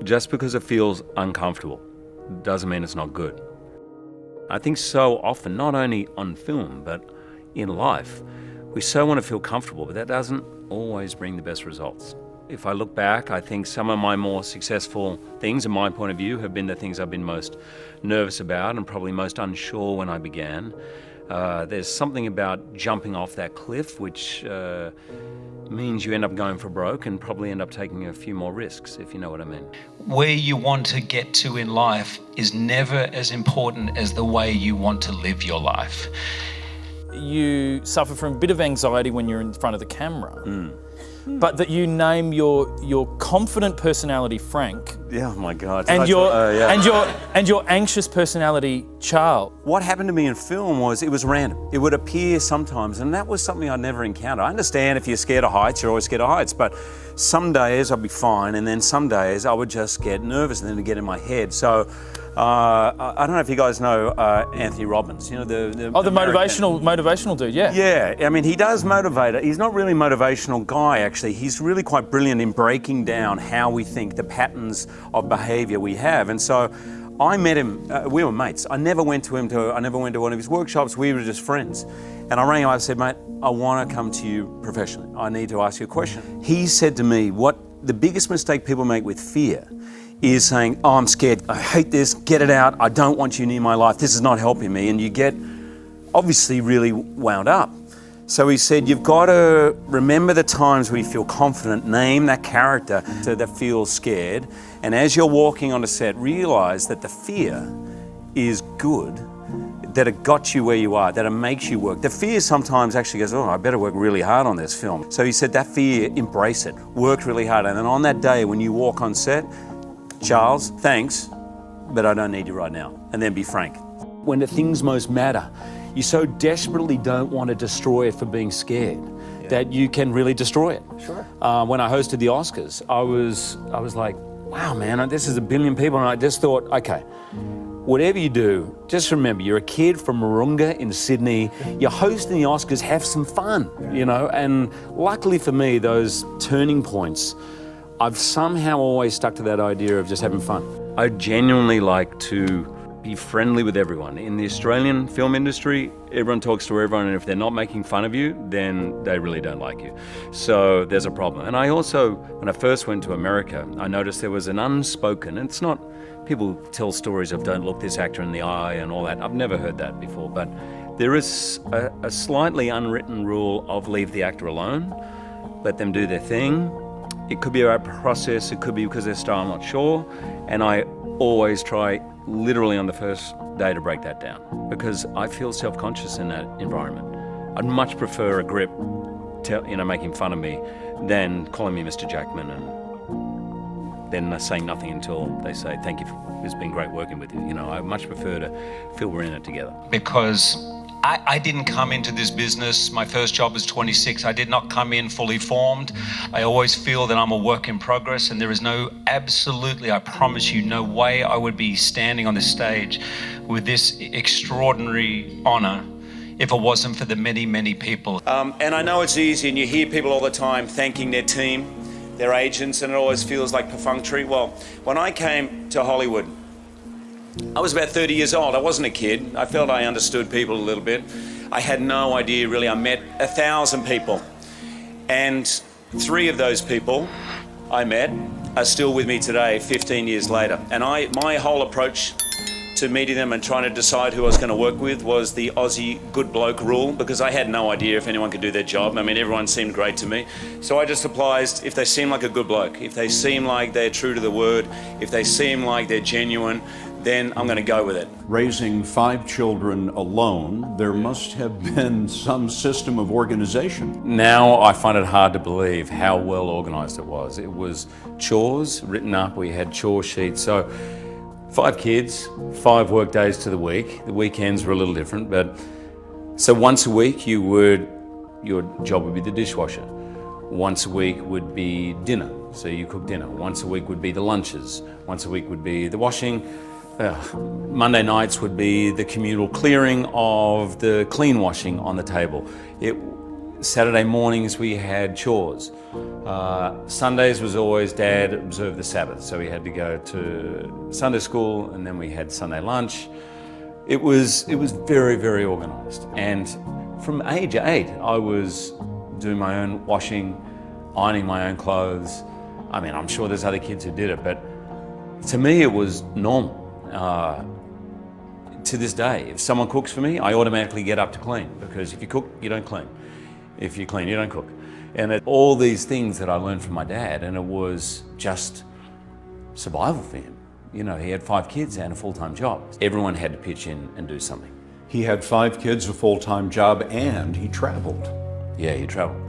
Just because it feels uncomfortable doesn't mean it's not good. I think so often, not only on film, but in life, we so want to feel comfortable, but that doesn't always bring the best results. If I look back, I think some of my more successful things, in my point of view, have been the things I've been most nervous about and probably most unsure when I began. There's something about jumping off that cliff, which means you end up going for broke and probably end up taking a few more risks, if you know what I mean. Where you want to get to in life is never as important as the way you want to live your life. You suffer from a bit of anxiety when you're in front of the camera, but that you name your confident personality Frank, Yeah, oh my God. and your anxious personality Charles. What happened to me in film was it was random. It would appear sometimes, and that was something I'd never encountered. I understand if you're scared of heights, you're always scared of heights, but some days I'd be fine, and then some days I would just get nervous and then it'd get in my head. So I don't know if you guys know Anthony Robbins, you know, the motivational dude, yeah. Yeah, I mean, he does motivate. He's not really a motivational guy, actually. He's really quite brilliant in breaking down how we think, the patterns of behavior we have. And so I met him, we were mates. I never went to one of his workshops. We were just friends. And I rang him up and said, mate, I want to come to you professionally. I need to ask you a question. He said to me, what the biggest mistake people make with fear is saying, oh, I'm scared, I hate this, get it out, I don't want you near my life, this is not helping me, and you get obviously really wound up. So he said, you've got to remember the times where you feel confident, name that character that feels scared, and as you're walking on a set, realize that the fear is good, that it got you where you are, that it makes you work. The fear sometimes actually goes, oh, I better work really hard on this film. So he said, that fear, embrace it, work really hard, and then on that day when you walk on set, Charles, thanks, but I don't need you right now. And then be frank. When the things most matter, you so desperately don't want to destroy it for being scared that you can really destroy it. Sure. When I hosted the Oscars, I was like, wow, man, this is a billion people. And I just thought, okay, whatever you do, just remember, you're a kid from Mooroonga in Sydney, you're hosting the Oscars, have some fun, you know? And luckily for me, those turning points, I've somehow always stuck to that idea of just having fun. I genuinely like to be friendly with everyone. In the Australian film industry, everyone talks to everyone, and if they're not making fun of you, then they really don't like you. So there's a problem. And I also, when I first went to America, I noticed there was an unspoken, and it's not, people tell stories of don't look this actor in the eye and all that. I've never heard that before, but there is a slightly unwritten rule of leave the actor alone, let them do their thing. It could be a process, it could be because of their style, I'm not sure. And I always try, literally on the first day, to break that down because I feel self-conscious in that environment. I'd much prefer a grip, making fun of me than calling me Mr. Jackman and then saying nothing until they say, thank you, it's been great working with you. You know, I much prefer to feel we're in it together. Because I didn't come into this business, my first job was 26, I did not come in fully formed. I always feel that I'm a work in progress, and there is absolutely, I promise you, no way I would be standing on this stage with this extraordinary honor if it wasn't for the many, many people. And I know it's easy, and you hear people all the time thanking their team, their agents, and it always feels like perfunctory. Well, when I came to Hollywood, I was about 30 years old. I wasn't a kid. I felt I understood people a little bit. I had no idea, really. I met 1,000 people. And 3 of those people I met are still with me today, 15 years later. And my whole approach to meeting them and trying to decide who I was going to work with was the Aussie good bloke rule, because I had no idea if anyone could do their job. I mean, everyone seemed great to me. So I just applied, if they seem like a good bloke, if they seem like they're true to the word, if they seem like they're genuine, then I'm going to go with it. Raising 5 children alone, there must have been some system of organization. Now I find it hard to believe how well organized it was. It was chores written up, we had chore sheets. So 5 kids, 5 work days to the week. The weekends were a little different, but so once a week your job would be the dishwasher. Once a week would be dinner, so you cook dinner. Once a week would be the lunches. Once a week would be the washing. Monday nights would be the communal clearing of the clean washing on the table. Saturday mornings we had chores. Sundays was always Dad observed the Sabbath, so we had to go to Sunday school, and then we had Sunday lunch. It was very, very organised. And from age 8, I was doing my own washing, ironing my own clothes. I mean, I'm sure there's other kids who did it, but to me it was normal. To this day, if someone cooks for me, I automatically get up to clean, because if you cook, you don't clean. If you clean, you don't cook. And all these things that I learned from my dad, and it was just survival for him. You know, he had 5 kids and a full-time job. Everyone had to pitch in and do something. He had 5 kids, a full-time job, and he traveled. Yeah, he traveled.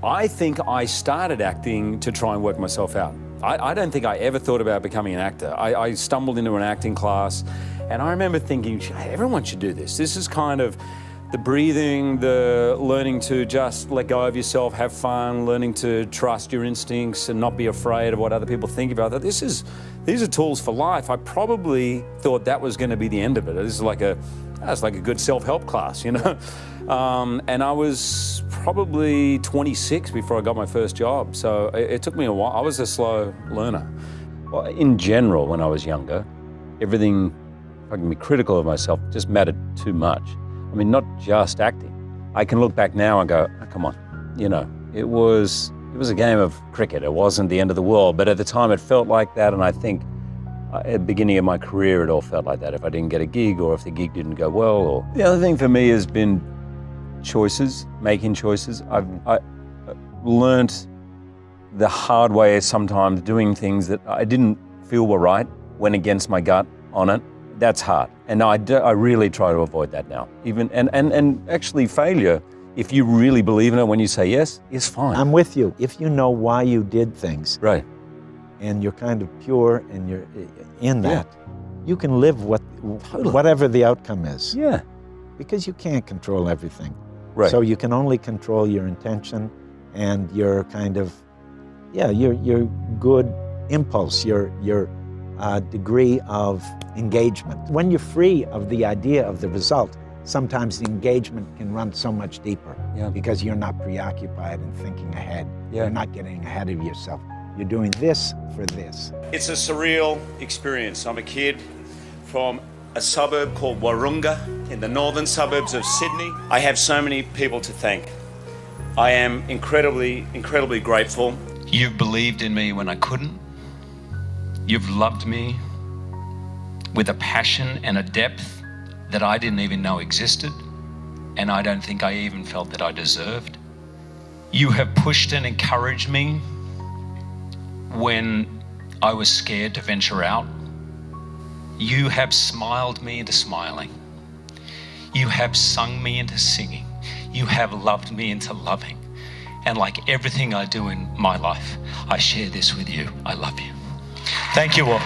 I think I started acting to try and work myself out. I don't think I ever thought about becoming an actor. I stumbled into an acting class, and I remember thinking, hey, everyone should do this. This is kind of the breathing, the learning to just let go of yourself, have fun, learning to trust your instincts and not be afraid of what other people think about that. These are tools for life. I probably thought that was going to be the end of it. This is like a good self-help class, you know. And I was probably 26 before I got my first job. So it took me a while. I was a slow learner. Well, in general, when I was younger, everything, if I can be critical of myself, just mattered too much. I mean, not just acting. I can look back now and go, oh, come on, you know, it was a game of cricket. It wasn't the end of the world, but at the time it felt like that, and I think at the beginning of my career it all felt like that. If I didn't get a gig, or if the gig didn't go well, or the other thing for me has been choices, making choices. I learned the hard way sometimes, doing things that I didn't feel were right, went against my gut on it. That's hard, and I really try to avoid that now. Even and actually, failure, if you really believe in it, when you say yes, is fine. I'm with you. If you know why you did things, Right. and you're kind of pure and you're in that, you can live whatever the outcome is. Yeah. Because you can't control everything. Right. So you can only control your intention and your kind of, your good impulse, your degree of engagement. When you're free of the idea of the result, sometimes the engagement can run so much deeper because you're not preoccupied and thinking ahead. Yeah. You're not getting ahead of yourself. You're doing this for this. It's a surreal experience. I'm a kid from a suburb called Wahroonga in the northern suburbs of Sydney. I have so many people to thank. I am incredibly, incredibly grateful. You've believed in me when I couldn't. You've loved me with a passion and a depth that I didn't even know existed, and I don't think I even felt that I deserved. You have pushed and encouraged me when I was scared to venture out. You have smiled me into smiling. You have sung me into singing. You have loved me into loving. And like everything I do in my life, I share this with you. I love you. Thank you all.